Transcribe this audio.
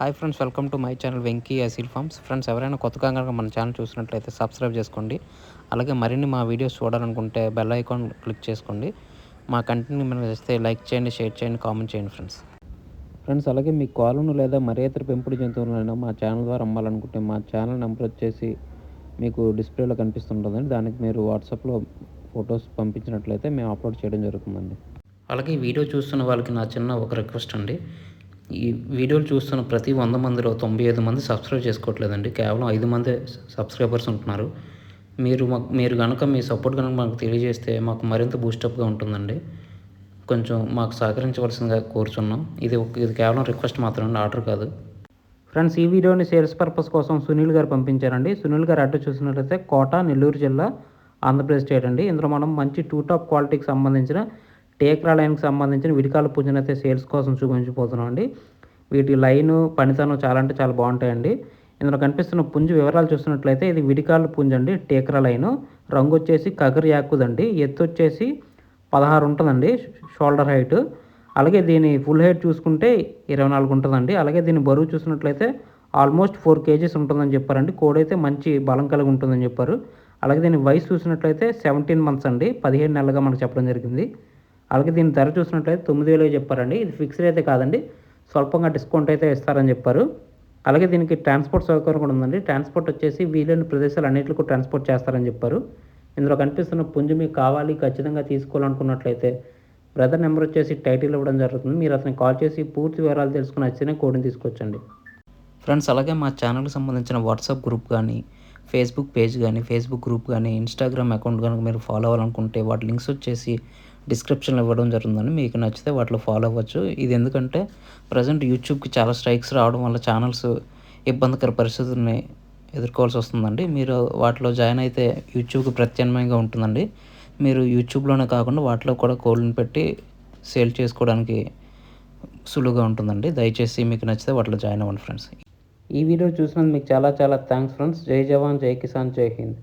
Hi friends, welcome to my channel Venky Aseel farms. Friends, ఎవరైనా కొత్తగా కనుక మన ఛానల్ చూసినట్లయితే సబ్స్క్రైబ్ చేసుకోండి. అలాగే మరిన్ని మా వీడియోస్ చూడాలనుకుంటే బెల్ ఐకాన్ క్లిక్ చేసుకోండి. మా కంటెంట్ మీరు చేస్తే లైక్ చేయండి, షేర్ చేయండి, కామెంట్ చేయండి ఫ్రెండ్స్. అలాగే మీ కోళ్ళను లేదా మరే ఇతర పెంపుడు జంతువులైనా మా ఛానల్ ద్వారా అమ్మాలనుకుంటే మా ఛానల్ నెంబర్ వచ్చేసి మీకు డిస్ప్లేలో కనిపిస్తుంటుందండి. దానికి మీరు వాట్సాప్లో ఫొటోస్ పంపించినట్లయితే మేము అప్లోడ్ చేయడం జరుగుతుందండి. అలాగే ఈ వీడియో చూస్తున్న వాళ్ళకి నా చిన్న ఒక రిక్వెస్ట్ అండి. ఈ వీడియోలు చూస్తున్న ప్రతి 100 మందిలో 95 మంది సబ్స్క్రైబ్ చేసుకోవట్లేదండి. కేవలం 5 మందే సబ్స్క్రైబర్స్ ఉంటున్నారు. మీరు కనుక మీ సపోర్ట్ కనుక మాకు తెలియజేస్తే మాకు మరింత బూస్టప్గా ఉంటుందండి. కొంచెం మాకు సహకరించవలసిందిగా కోరుచున్నాం. ఇది కేవలం రిక్వెస్ట్ మాత్రమే, ఆర్డర్ కాదు. ఫ్రెండ్స్, ఈ వీడియోని సేల్స్ పర్పస్ కోసం సునీల్ గారు పంపించారండి. సునీల్ గారు అడ్రస్ చూసినట్లయితే కోట, నెల్లూరు జిల్లా, ఆంధ్రప్రదేశ్ స్టేట్ అండి. ఇందులో మనం మంచి 2 టాప్ క్వాలిటీకి సంబంధించిన టేక్రా లైన్కి సంబంధించిన విడికాల పుంజుని అయితే సేల్స్ కోసం చూపించబోతున్నాం అండి. వీటి లైను, పనితనం చాలా అంటే చాలా బాగుంటాయండి. ఇందులో కనిపిస్తున్న పుంజు వివరాలు చూస్తున్నట్లయితే ఇది విడికాల పుంజు అండి, టేక్రా లైను. రంగు వచ్చేసి కగర్ యాకుదండి. ఎత్తు వచ్చేసి 16 ఉంటుందండి షోల్డర్ హైట్. అలాగే దీని ఫుల్ హైట్ చూసుకుంటే 24 ఉంటుందండి. అలాగే దీని బరువు చూసినట్లయితే ఆల్మోస్ట్ 4 కేజీస్ ఉంటుందని చెప్పారండి. కోడైతే మంచి బలం కలిగి ఉంటుందని చెప్పారు. అలాగే దీని వయసు చూసినట్లయితే 17 మంత్స్ అండి, 17 నెలలుగా మనకు చెప్పడం జరిగింది. అలాగే దీని ధర చూసినట్లయితే 9,000 చెప్పారండి. ఇది ఫిక్స్డ్ అయితే కాదండి, స్వల్పంగా డిస్కౌంట్ అయితే ఇస్తారని చెప్పారు. అలాగే దీనికి ట్రాన్స్పోర్ట్ సౌకర్యం కూడా ఉందండి. ట్రాన్స్పోర్ట్ వచ్చేసి వీలైన ప్రదేశాలు అన్నింటికి ట్రాన్స్పోర్ట్ చేస్తారని చెప్పారు. ఇందులో కనిపిస్తున్న పుంజు మీకు కావాలి, ఖచ్చితంగా తీసుకోవాలనుకున్నట్లయితే బ్రదర్ నెంబర్ వచ్చేసి టైటిల్ ఇవ్వడం జరుగుతుంది. మీరు అతనికి కాల్ చేసి పూర్తి వివరాలు తెలుసుకుని వచ్చిన కోడ్ని తీసుకొచ్చండి. ఫ్రెండ్స్, అలాగే మా ఛానల్కి సంబంధించిన వాట్సాప్ గ్రూప్ కానీ, ఫేస్బుక్ పేజ్ కానీ, ఫేస్బుక్ గ్రూప్ కానీ, ఇన్స్టాగ్రామ్ అకౌంట్ కనుక మీరు ఫాలో అవ్వాలనుకుంటే వాటి లింక్స్ వచ్చేసి డిస్క్రిప్షన్లో ఇవ్వడం జరుగుతుందండి. మీకు నచ్చితే వాటిలో ఫాలో అవ్వచ్చు. ఇది ఎందుకంటే ప్రజెంట్ యూట్యూబ్కి చాలా స్ట్రైక్స్ రావడం వల్ల ఛానల్స్ ఇబ్బందికర పరిస్థితుల్ని ఎదుర్కోవాల్సి వస్తుందండి. మీరు వాటిలో జాయిన్ అయితే యూట్యూబ్కి ప్రత్యామ్నాయంగా ఉంటుందండి. మీరు యూట్యూబ్లోనే కాకుండా వాటిలో కూడా కోళ్ళని పెట్టి సేల్ చేసుకోవడానికి సులువుగా ఉంటుందండి. దయచేసి మీకు నచ్చితే వాటిలో జాయిన్ అవ్వండి ఫ్రెండ్స్. ఈ వీడియో చూసినందుకు మీకు చాలా చాలా థ్యాంక్స్ ఫ్రెండ్స్. జై జవాన్, జై కిసాన్, జై హింద్.